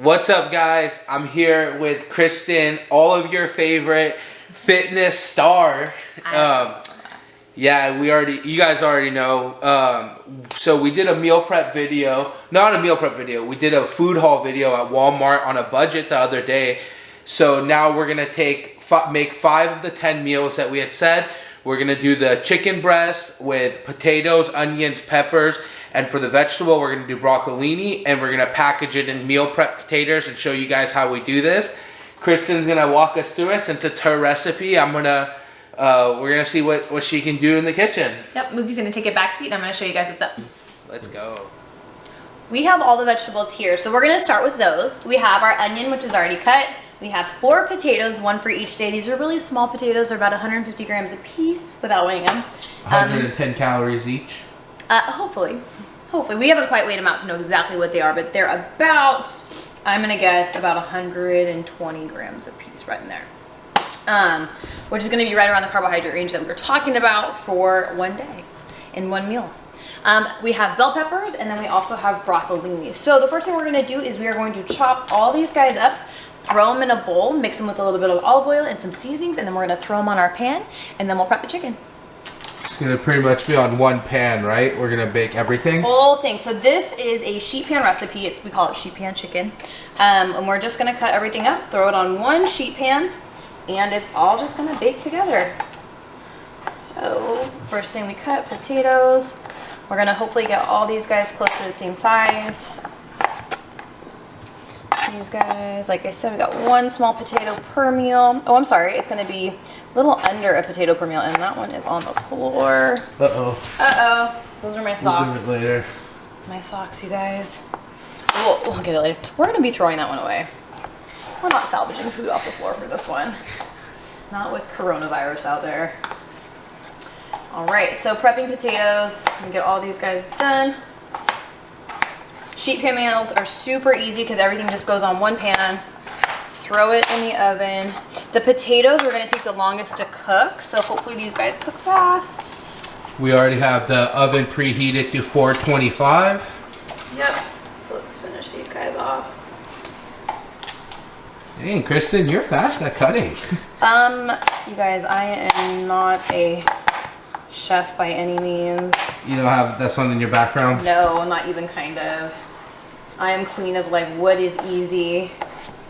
What's up, guys? I'm here with Kristin, all of your favorite fitness star. Yeah, you guys already know. So we did a meal prep video, not a meal prep video. We did a food haul video at Walmart on a budget the other day. So now we're gonna make 5 of the 10 meals that we had said. We're gonna do the chicken breast with potatoes, onions, peppers. And for the vegetable, we're going to do broccolini, and we're going to package it in meal prep containers and show you guys how we do this. Kristin's going to walk us through it. Since it's her recipe, we're going to see what she can do in the kitchen. Yep, Mookie's going to take a back seat, and I'm going to show you guys what's up. Let's go. We have all the vegetables here, so we're going to start with those. We have our onion, which is already cut. We have 4 potatoes, 1 for each day. These are really small potatoes. They're about 150 grams a piece without weighing them. 110 calories each. Hopefully. We haven't quite weighed them out to know exactly what they are, but they're about, I'm gonna guess, about 120 grams a piece right in there. Which is gonna be right around the carbohydrate range that we were talking about for one day in one meal. We have bell peppers, and then we also have broccolini. So the first thing we're gonna do is we are going to chop all these guys up, throw them in a bowl, mix them with a little bit of olive oil and some seasonings, and then we're gonna throw them on our pan, and then we'll prep the chicken. It's gonna pretty much be on one pan, right? We're gonna bake everything. Whole thing. So this is a sheet pan recipe. We call it sheet pan chicken, and we're just gonna cut everything up, throw it on one sheet pan, and it's all just gonna bake together. So first thing we cut, potatoes. We're gonna hopefully get all these guys close to the same size. These guys, like I said, we got 1 small potato per meal. Oh, I'm sorry, it's gonna be a little under a potato per meal, and that one is on the floor. Uh-oh. Those are my socks. We'll get it later. My socks, you guys. We'll get it later. We're gonna be throwing that one away. We're not salvaging food off the floor for this one. Not with coronavirus out there. All right, so prepping potatoes. We get all these guys done. Sheet pan meals are super easy because everything just goes on one pan. Throw it in the oven. The potatoes are going to take the longest to cook, so hopefully these guys cook fast. We already have the oven preheated to 425. Yep. So let's finish these guys off. Dang, Kristin, you're fast at cutting. You guys, I am not a chef by any means. You don't have that one in your background? No, not even kind of. I am queen of like what is easy.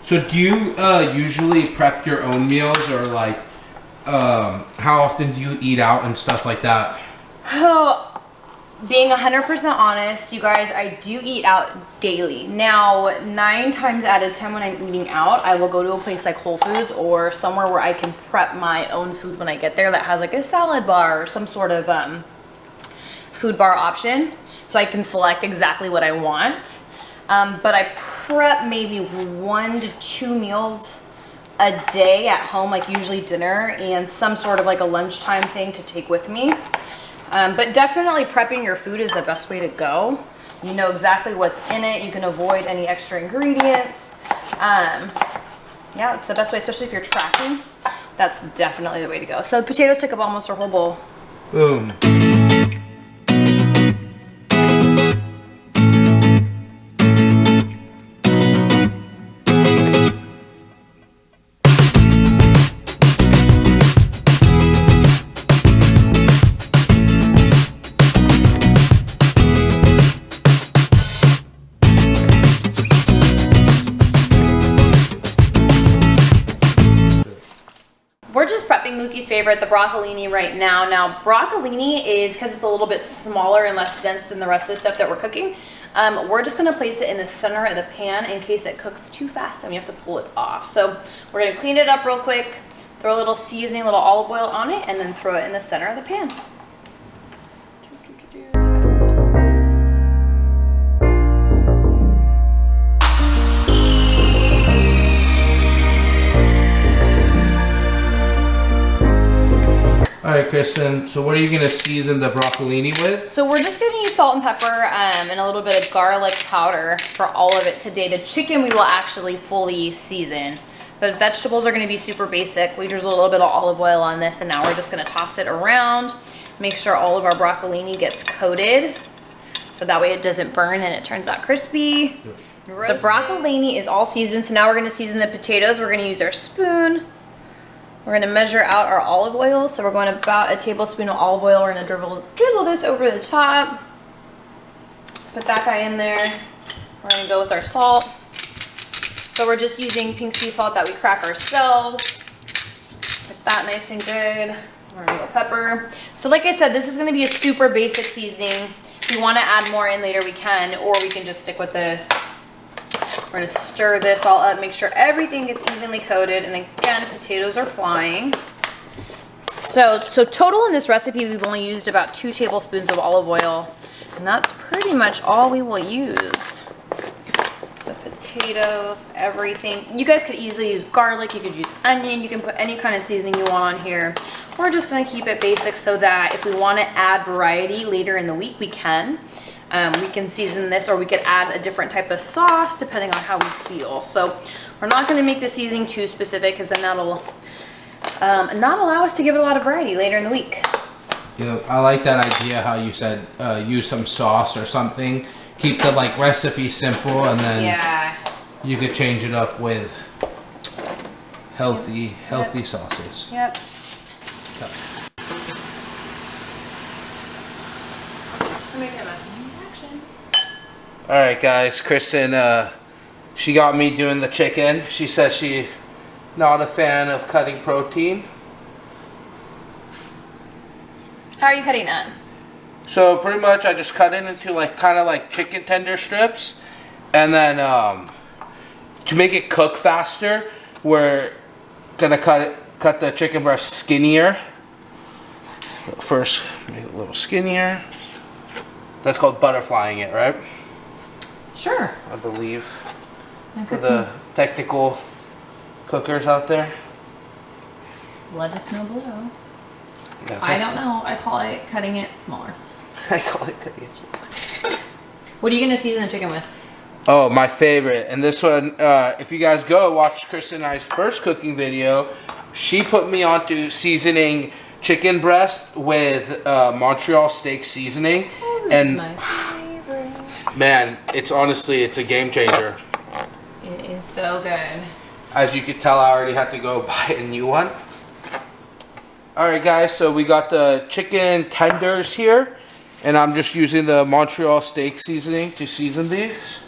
So do you usually prep your own meals, or like how often do you eat out and stuff like that? Oh, being 100% honest, you guys, I do eat out daily. Now, 9 times out of 10 when I'm eating out, I will go to a place like Whole Foods or somewhere where I can prep my own food when I get there that has like a salad bar or some sort of food bar option, so I can select exactly what I want. But I prep maybe 1 to 2 meals a day at home, like usually dinner and some sort of like a lunchtime thing to take with me. But definitely prepping your food is the best way to go. You know exactly what's in it. You can avoid any extra ingredients. Yeah, it's the best way, especially if you're tracking. That's definitely the way to go. So potatoes took up almost our whole bowl. Boom. We're just prepping Mookie's favorite, the broccolini right now. Now, broccolini is, because it's a little bit smaller and less dense than the rest of the stuff that we're cooking, we're just gonna place it in the center of the pan in case it cooks too fast and we have to pull it off. So we're gonna clean it up real quick, throw a little seasoning, a little olive oil on it, and then throw it in the center of the pan. All right, Kristin, so what are you gonna season the broccolini with? So we're just gonna use salt and pepper and a little bit of garlic powder for all of it today. The chicken we will actually fully season, but vegetables are gonna be super basic. We just a little bit of olive oil on this, and now we're just gonna toss it around, make sure all of our broccolini gets coated, so that way it doesn't burn and it turns out crispy. The broccolini is all seasoned, so now we're gonna season the potatoes. We're gonna use our spoon. We're gonna measure out our olive oil. So we're going about a tablespoon of olive oil. We're gonna drizzle this over the top. Put that guy in there. We're gonna go with our salt. So we're just using pink sea salt that we crack ourselves. Get that nice and good. We're gonna go pepper. So like I said, this is gonna be a super basic seasoning. If we wanna add more in later, we can, or we can just stick with this. We're gonna stir this all up, make sure everything gets evenly coated. And again, potatoes are flying. So total in this recipe, we've only used about 2 tablespoons of olive oil. And that's pretty much all we will use. So potatoes, everything. You guys could easily use garlic, you could use onion, you can put any kind of seasoning you want on here. We're just gonna keep it basic so that if we wanna add variety later in the week, we can. We can season this, or we could add a different type of sauce depending on how we feel. So we're not gonna make the seasoning too specific because then that'll not allow us to give it a lot of variety later in the week. Yeah, I like that idea how you said use some sauce or something. Keep the recipe simple, and then you could change it up with healthy sauces. Yep. All right, guys. Kristin, she got me doing the chicken. She says she's not a fan of cutting protein. How are you cutting that? So pretty much I just cut it into kind of like chicken tender strips, and then to make it cook faster, we're gonna cut the chicken breast skinnier. First, make it a little skinnier. That's called butterflying it, right? Sure. I believe. For the technical cookers out there. Let us know below. Yeah. I don't know. I call it cutting it smaller. I call it cutting it smaller. What are you going to season the chicken with? Oh, my favorite. And this one, if you guys go watch Kristin and I's first cooking video, she put me onto seasoning chicken breast with Montreal steak seasoning. Oh, this and is my favorite. Man, it's a game changer. It is so good. As you can tell, I already had to go buy a new one. Alright guys, so we got the chicken tenders here, and I'm just using the Montreal steak seasoning to season these.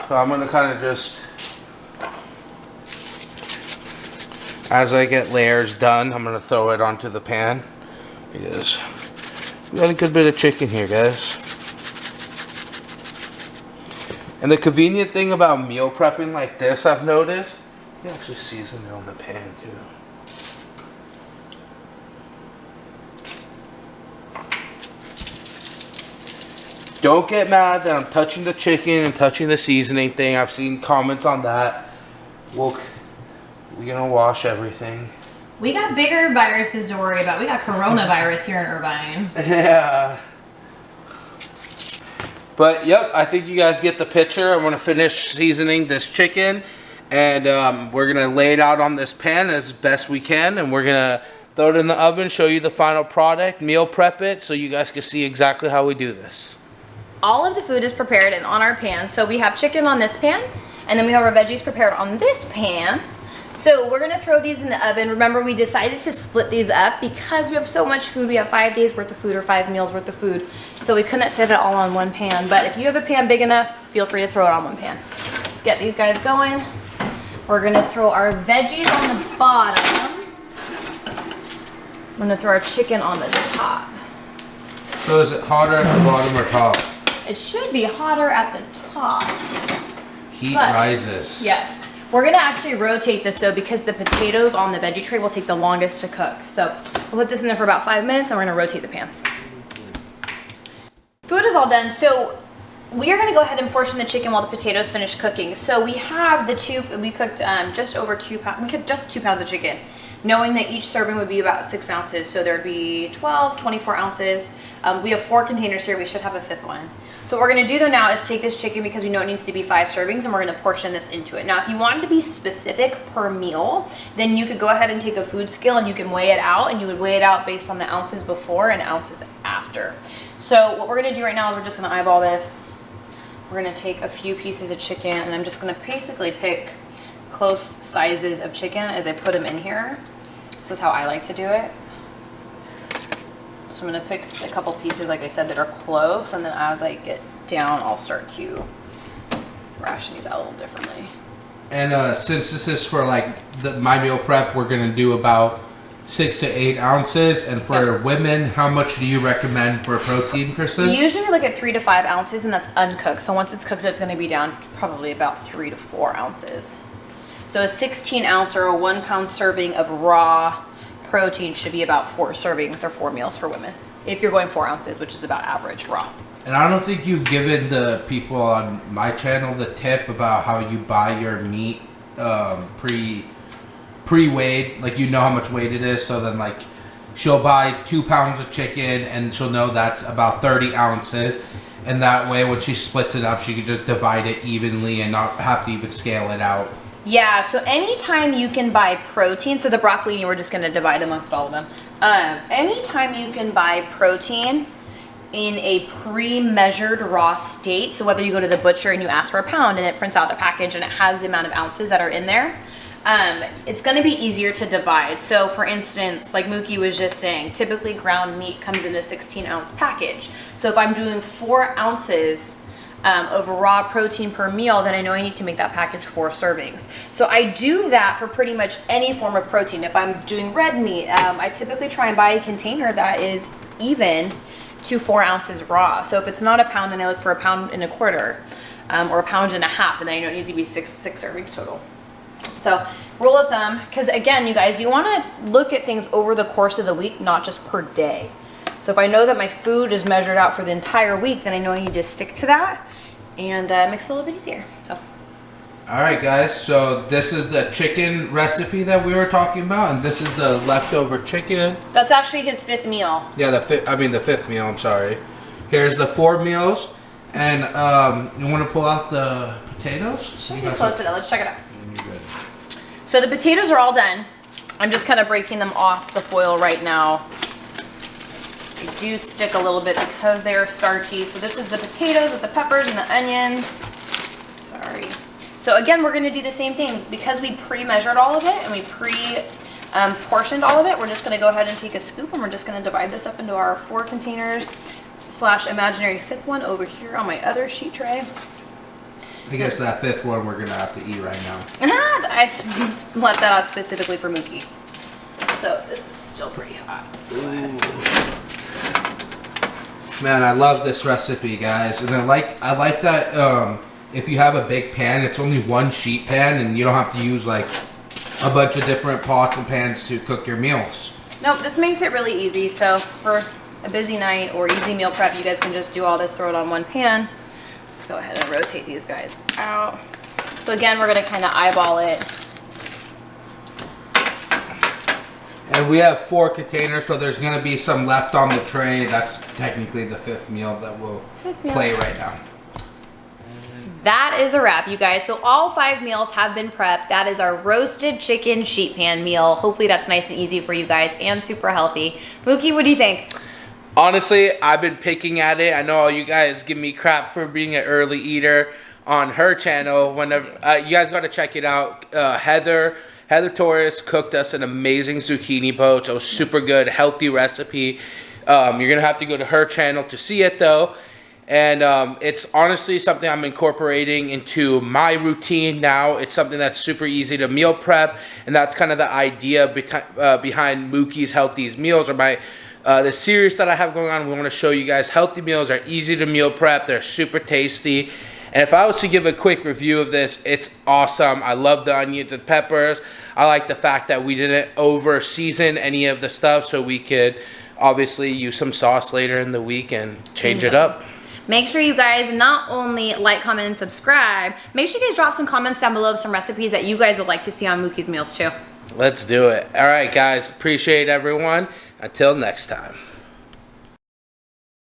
So I'm going to kind of just, as I get layers done, I'm going to throw it onto the pan, because we got a good bit of chicken here, guys. And the convenient thing about meal prepping like this, I've noticed, you can actually season it on the pan too. Don't get mad that I'm touching the chicken and touching the seasoning thing. I've seen comments on that. We're gonna wash everything. We got bigger viruses to worry about. We got coronavirus here in Irvine. Yeah. But yep, I think you guys get the picture. I'm gonna finish seasoning this chicken, and we're gonna lay it out on this pan as best we can, and we're gonna throw it in the oven, show you the final product, meal prep it, so you guys can see exactly how we do this. All of the food is prepared and on our pan. So we have chicken on this pan, and then we have our veggies prepared on this pan. So we're gonna throw these in the oven. Remember, we decided to split these up because we have so much food. We have 5 days worth of food, or 5 meals worth of food. So we couldn't fit it all on one pan. But if you have a pan big enough, feel free to throw it on one pan. Let's get these guys going. We're gonna throw our veggies on the bottom. I'm gonna throw our chicken on the top. So is it hotter at the bottom or top? It should be hotter at the top. Heat rises. Yes. We're gonna actually rotate this though, because the potatoes on the veggie tray will take the longest to cook. So we'll put this in there for about 5 minutes, and we're gonna rotate the pans. Food is all done. So we are gonna go ahead and portion the chicken while the potatoes finish cooking. So we have we cooked just over 2 pounds. We cooked just 2 pounds of chicken. knowing that each serving would be about 6 ounces. So there'd be 12, 24 ounces. We have 4 containers here. We should have a 5th one. So what we're gonna do though now is take this chicken, because we know it needs to be 5 servings, and we're gonna portion this into it. Now, if you wanted to be specific per meal, then you could go ahead and take a food scale and you can weigh it out, and you would weigh it out based on the ounces before and ounces after. So what we're gonna do right now is we're just gonna eyeball this. We're gonna take a few pieces of chicken, and I'm just gonna basically pick close sizes of chicken as I put them in here. This is how I like to do it. So I'm gonna pick a couple pieces, like I said, that are close, and then as I get down, I'll start to ration these out a little differently. And since this is for like my meal prep, we're gonna do about 6 to 8 ounces. And for women, how much do you recommend for protein, Kristin? Usually we look at 3 to 5 ounces, and that's uncooked. So once it's cooked, it's gonna be down probably about 3 to 4 ounces. So a 16 ounce or a 1 pound serving of raw protein should be about 4 servings or 4 meals for women. If you're going 4 ounces, which is about average raw. And I don't think you've given the people on my channel the tip about how you buy your meat pre-weighed. Like, you know how much weight it is. So then, like, she'll buy 2 pounds of chicken and she'll know that's about 30 ounces. And that way, when she splits it up, she can just divide it evenly and not have to even scale it out. Yeah, so anytime you can buy protein, so the broccolini, we're just gonna divide amongst all of them. Anytime you can buy protein in a pre-measured raw state, so whether you go to the butcher and you ask for a pound and it prints out a package and it has the amount of ounces that are in there, it's gonna be easier to divide. So for instance, like Mookie was just saying, typically ground meat comes in a 16 ounce package. So if I'm doing 4 ounces of raw protein per meal, then I know I need to make that package 4 servings. So I do that for pretty much any form of protein. If I'm doing red meat, I typically try and buy a container that is even to 4 ounces raw. So if it's not a pound, then I look for a pound and a quarter, or a pound and a half, and then I know it needs to be six servings total. So rule of thumb, because again, you guys, you want to look at things over the course of the week, not just per day. So if I know that my food is measured out for the entire week, then I know I need to stick to that and makes it a little bit easier. So. All right, guys. So this is the chicken recipe that we were talking about, and this is the leftover chicken. That's actually his 5th meal. Yeah, the 5th meal. I'm sorry. Here's the 4 meals, and you want to pull out the potatoes? Should be close to that. Let's check it out. You're good. So the potatoes are all done. I'm just kind of breaking them off the foil right now. They do stick a little bit because they are starchy. So this is the potatoes with the peppers and the onions. Sorry. So again, we're gonna do the same thing. Because we pre-measured all of it and we portioned all of it, we're just gonna go ahead and take a scoop and we're just gonna divide this up into our 4 containers / imaginary 5th one over here on my other sheet tray. I guess that 5th one we're gonna have to eat right now. I left that out specifically for Mookie. So this is still pretty hot. Let's go ahead. Man, I love this recipe, guys, and I like that. If you have a big pan, it's only 1 sheet pan, and you don't have to use like a bunch of different pots and pans to cook your meals. Nope, this makes it really easy. So for a busy night or easy meal prep, you guys can just do all this, throw it on 1 pan. Let's go ahead and rotate these guys out. So again, we're gonna kind of eyeball it. And we have 4 containers, so there's gonna be some left on the tray. That's technically the 5th meal that we'll play right now. That is a wrap, you guys. So all 5 meals have been prepped. That is our roasted chicken sheet pan meal. Hopefully that's nice and easy for you guys and super healthy. Mookie, what do you think? Honestly, I've been picking at it. I know all you guys give me crap for being an early eater on her channel. Whenever you guys got to check it out. Heather Torres cooked us an amazing zucchini boat. It was super good, healthy recipe. You're gonna have to go to her channel to see it though. And it's honestly something I'm incorporating into my routine now. It's something that's super easy to meal prep, and that's kind of the idea behind Mookie's Healthy Meals, or the series that I have going on. We want to show you guys healthy meals are easy to meal prep. They're super tasty. And if I was to give a quick review of this, it's awesome. I love the onions and peppers. I like the fact that we didn't over season any of the stuff, so we could obviously use some sauce later in the week and change it up. Make sure you guys not only like, comment, and subscribe, make sure you guys drop some comments down below of some recipes that you guys would like to see on Mookie's Meals too. Let's do it. All right, guys. Appreciate everyone. Until next time.